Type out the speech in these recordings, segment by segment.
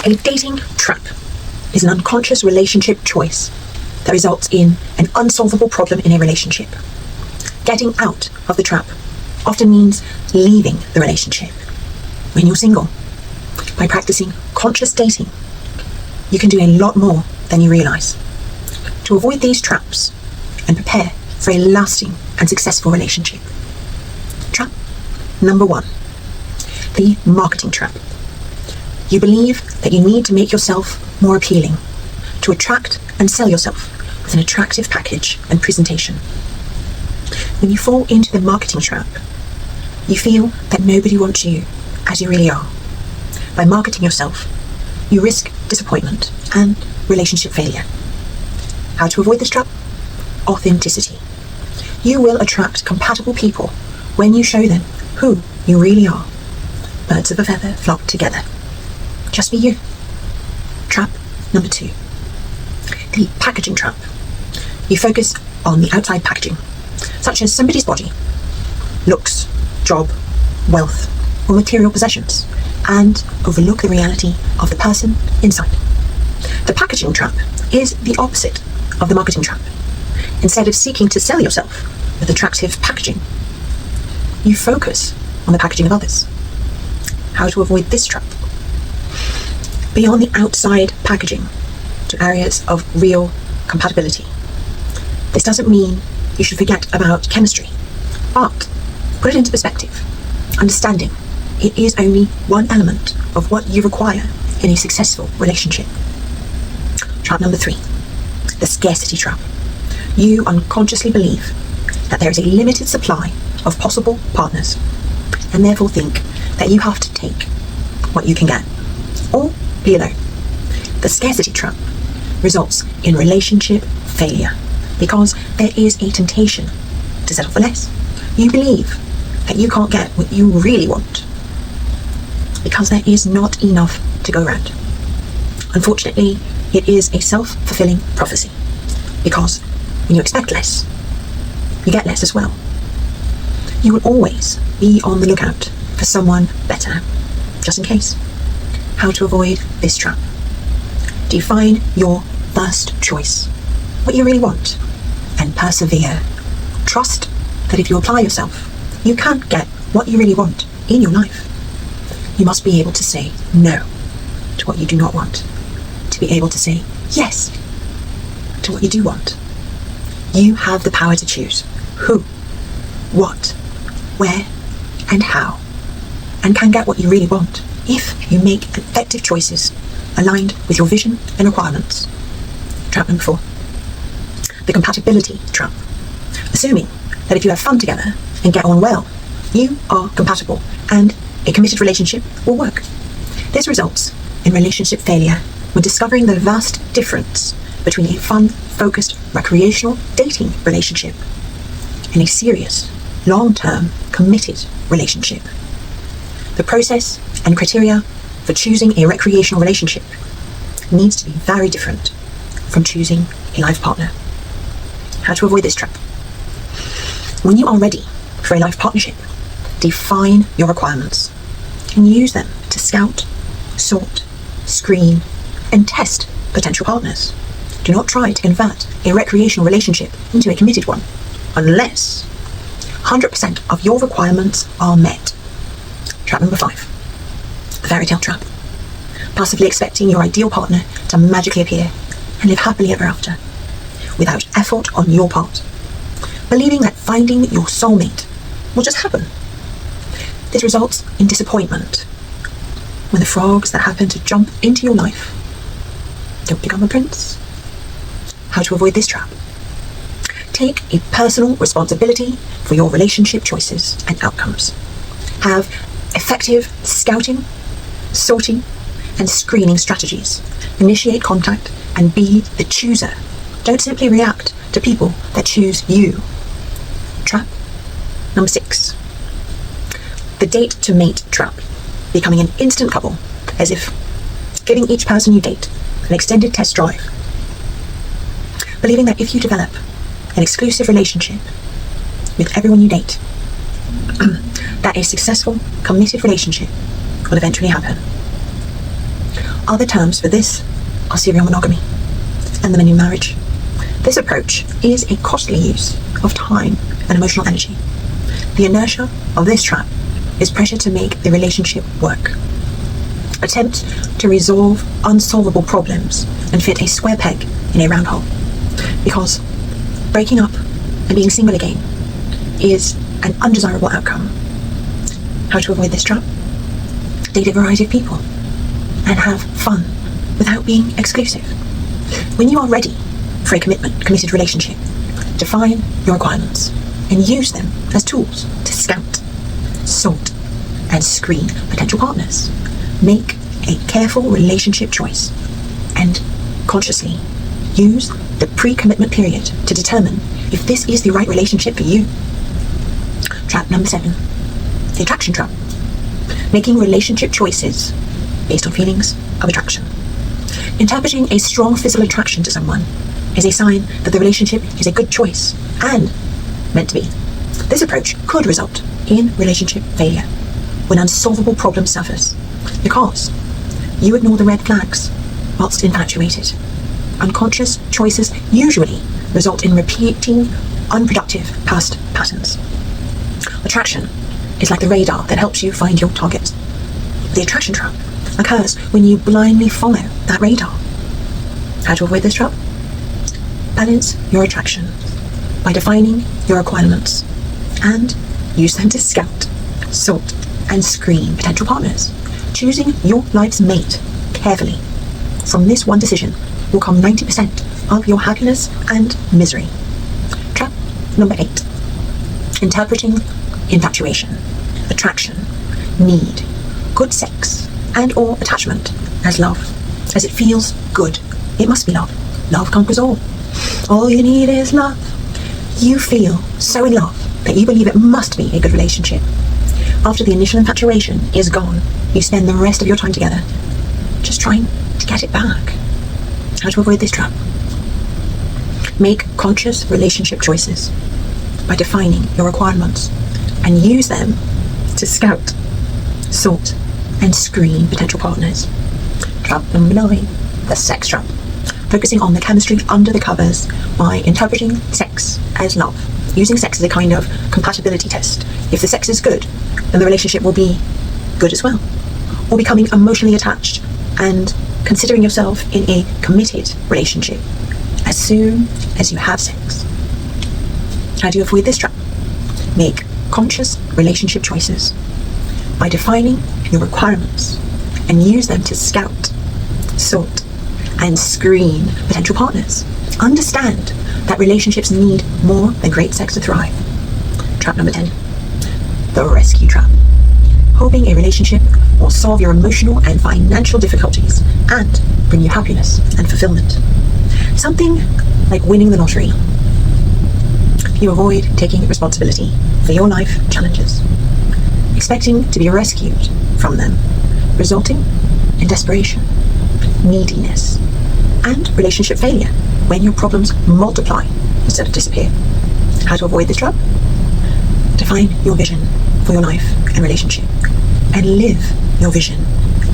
A dating trap is an unconscious relationship choice that results in an unsolvable problem in a relationship. Getting out of the trap often means leaving the relationship. When you're single, by practicing conscious dating, you can do a lot more than you realize to avoid these traps and prepare for a lasting and successful relationship. Trap number 1, the marketing trap. You believe that you need to make yourself more appealing to attract and sell yourself with an attractive package and presentation. When you fall into the marketing trap, you feel that nobody wants you as you really are. By marketing yourself, you risk disappointment and relationship failure. How to avoid this trap? Authenticity. You will attract compatible people when you show them who you really are. Birds of a feather flock together. Just be you. Trap number 2. The packaging trap. You focus on the outside packaging, such as somebody's body, looks, job, wealth, or material possessions, and overlook the reality of the person inside. The packaging trap is the opposite of the marketing trap. Instead of seeking to sell yourself with attractive packaging, you focus on the packaging of others. How to avoid this trap? Beyond the outside packaging to areas of real compatibility. This doesn't mean you should forget about chemistry, but put it into perspective, understanding it is only one element of what you require in a successful relationship. Trap number 3, the scarcity trap. You unconsciously believe that there is a limited supply of possible partners, and therefore think that you have to take what you can get, or be alone. The scarcity trap results in relationship failure because there is a temptation to settle for less. You believe that you can't get what you really want because there is not enough to go around. Unfortunately, it is a self-fulfilling prophecy because when you expect less, you get less as well. You will always be on the lookout for someone better, just in case. How to avoid this trap? Define your first choice, what you really want, and persevere. Trust that if you apply yourself, you can get what you really want in your life. You must be able to say no to what you do not want, to be able to say yes to what you do want. You have the power to choose who, what, where, and how, and can get what you really want if you make effective choices aligned with your vision and requirements. Trap number 4, the compatibility trap. Assuming that if you have fun together and get on well, you are compatible and a committed relationship will work. This results in relationship failure when discovering the vast difference between a fun-focused recreational dating relationship and a serious, long-term, committed relationship. The process and criteria for choosing a recreational relationship needs to be very different from choosing a life partner. How to avoid this trap? When you are ready for a life partnership, define your requirements and use them to scout, sort, screen, and test potential partners. Do not try to convert a recreational relationship into a committed one unless 100% of your requirements are met. Trap number 5, the fairy tale trap. Passively expecting your ideal partner to magically appear and live happily ever after without effort on your part. Believing that finding your soulmate will just happen. This results in disappointment when the frogs that happen to jump into your life don't become a prince. How to avoid this trap? Take a personal responsibility for your relationship choices and outcomes. Have effective scouting, sorting, and screening strategies. Initiate contact and be the chooser. Don't simply react to people that choose you. Trap number 6, the date to mate trap. Becoming an instant couple, as if giving each person you date an extended test drive. Believing that if you develop an exclusive relationship with everyone you date, that a successful, committed relationship will eventually happen. Other terms for this are serial monogamy and the millennium marriage. This approach is a costly use of time and emotional energy. The inertia of this trap is pressure to make the relationship work. Attempt to resolve unsolvable problems and fit a square peg in a round hole. Because breaking up and being single again is an undesirable outcome. How to avoid this trap? Date a variety of people and have fun without being exclusive. When you are ready for a committed relationship, define your requirements and use them as tools to scout, sort, and screen potential partners. Make a careful relationship choice and consciously use the pre-commitment period to determine if this is the right relationship for you. Trap number 7, the attraction trap. Making relationship choices based on feelings of attraction. Interpreting a strong physical attraction to someone is a sign that the relationship is a good choice and meant to be. This approach could result in relationship failure when unsolvable problems surface because you ignore the red flags whilst infatuated. Unconscious choices usually result in repeating unproductive past patterns. Attraction is like the radar that helps you find your target. The attraction trap occurs when you blindly follow that radar. How to avoid this trap? Balance your attraction by defining your requirements and use them to scout, sort, and screen potential partners. Choosing your life's mate carefully. From this one decision will come 90% of your happiness and misery. Trap number 8. Interpreting infatuation, attraction, need, good sex, and or attachment as love. As it feels good, it must be love. Love conquers all. All you need is love. You feel so in love that you believe it must be a good relationship. After the initial infatuation is gone, you spend the rest of your time together just trying to get it back. How to avoid this trap? Make conscious relationship choices by defining your requirements and use them to scout, sort, and screen potential partners. Trap number 9, the sex trap. Focusing on the chemistry under the covers by interpreting sex as love. Using sex as a kind of compatibility test. If the sex is good, then the relationship will be good as well. Or becoming emotionally attached and considering yourself in a committed relationship as soon as you have sex. How do you avoid this trap? Make conscious relationship choices by defining your requirements and use them to scout, sort, and screen potential partners. Understand that relationships need more than great sex to thrive. Trap number 10, the rescue trap. Hoping a relationship will solve your emotional and financial difficulties and bring you happiness and fulfillment. Something like winning the lottery. You avoid taking responsibility for your life challenges, expecting to be rescued from them, resulting in desperation, neediness, and relationship failure when your problems multiply instead of disappear. How to avoid this trap? Define your vision for your life and relationship and live your vision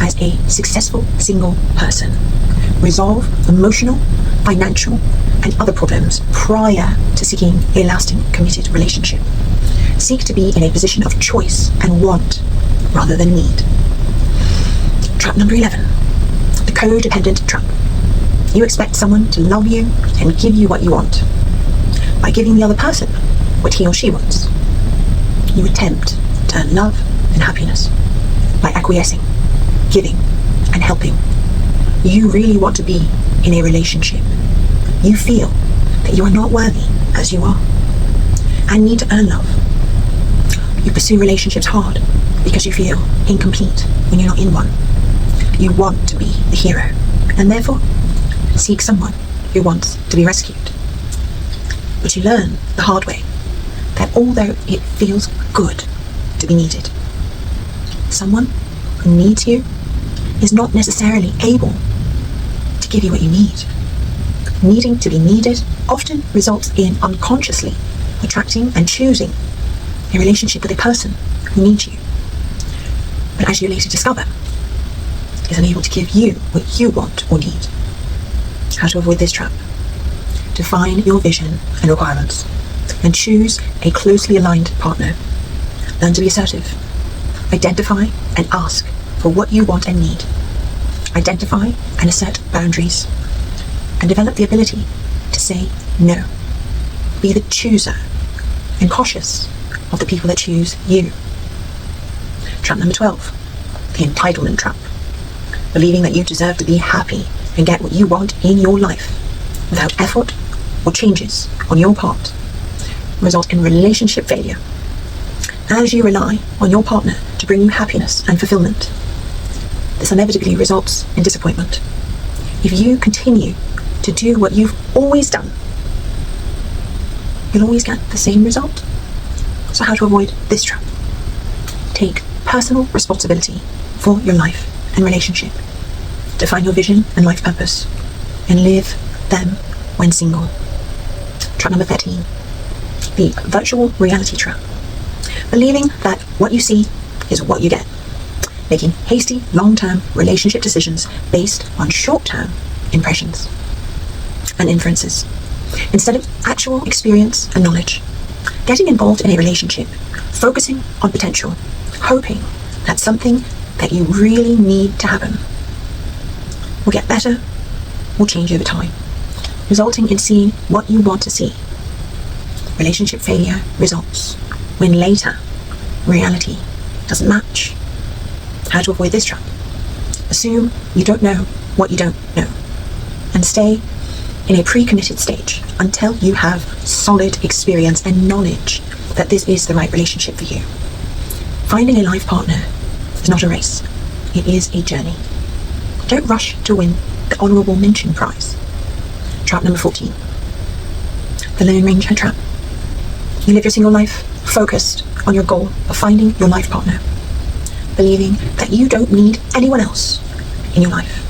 as a successful single person. Resolve emotional, financial, and other problems prior to seeking a lasting committed relationship. Seek to be in a position of choice and want rather than need. Trap number 11, the codependent trap. You expect someone to love you and give you what you want. By giving the other person what he or she wants, you attempt to earn love and happiness by acquiescing, giving, and helping. You really want to be in a relationship. You feel that you are not worthy as you are and need to earn love. You pursue relationships hard because you feel incomplete when you're not in one. You want to be the hero and therefore seek someone who wants to be rescued. But you learn the hard way that although it feels good to be needed, someone who needs you is not necessarily able to give you what you need. Needing to be needed often results in unconsciously attracting and choosing a relationship with a person who needs you. But as you later discover, is unable to give you what you want or need. How to avoid this trap? Define your vision and requirements and choose a closely aligned partner. Learn to be assertive. Identify and ask for what you want and need. Identify and assert boundaries. And develop the ability to say no. Be the chooser and cautious of the people that choose you. Trap number 12, the entitlement trap. Believing that you deserve to be happy and get what you want in your life without effort or changes on your part result in relationship failure. As you rely on your partner to bring you happiness and fulfillment, this inevitably results in disappointment. If you continue to do what you've always done, you'll always get the same result. So how to avoid this trap? Take personal responsibility for your life and relationship. Define your vision and life purpose and live them when single. Trap number 13, the virtual reality trap. Believing that what you see is what you get. Making hasty, long-term relationship decisions based on short-term impressions and inferences, instead of actual experience and knowledge. Getting involved in a relationship, focusing on potential, hoping that something that you really need to happen will get better, will change over time, resulting in seeing what you want to see. Relationship failure results when later reality doesn't match. How to avoid this trap? Assume you don't know what you don't know, and stay in a pre-committed stage until you have solid experience and knowledge that this is the right relationship for you. Finding a life partner is not a race, it is a journey. Don't rush to win the honourable mention prize. Trap number 14, the Lone Ranger trap. You live your single life focused on your goal of finding your life partner, believing that you don't need anyone else in your life.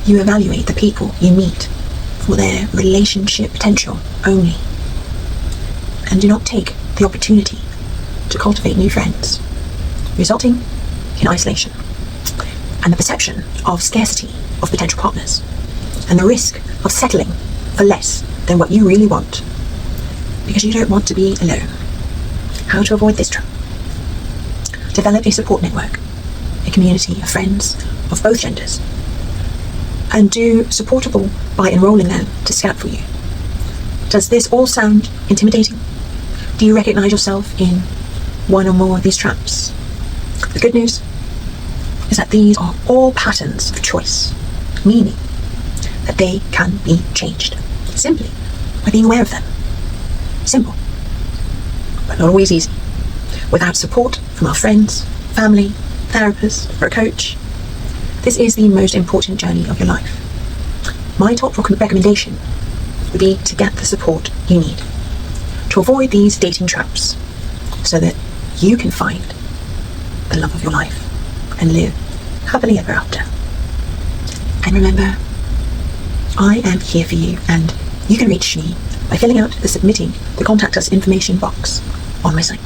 You evaluate the people you meet for their relationship potential only, and do not take the opportunity to cultivate new friends, resulting in isolation and the perception of scarcity of potential partners and the risk of settling for less than what you really want because you don't want to be alone. How to avoid this trap? Develop a support network, a community of friends of both genders, and do supportable by enrolling them to scout for you. Does this all sound intimidating? Do you recognize yourself in one or more of these traps? The good news is that these are all patterns of choice, meaning that they can be changed simply by being aware of them. Simple, but not always easy. Without support from our friends, family, therapist, or a coach, this is the most important journey of your life. My top recommendation would be to get the support you need to avoid these dating traps so that you can find the love of your life and live happily ever after. And remember, I am here for you, and you can reach me by filling out the submitting the contact us information box on my site.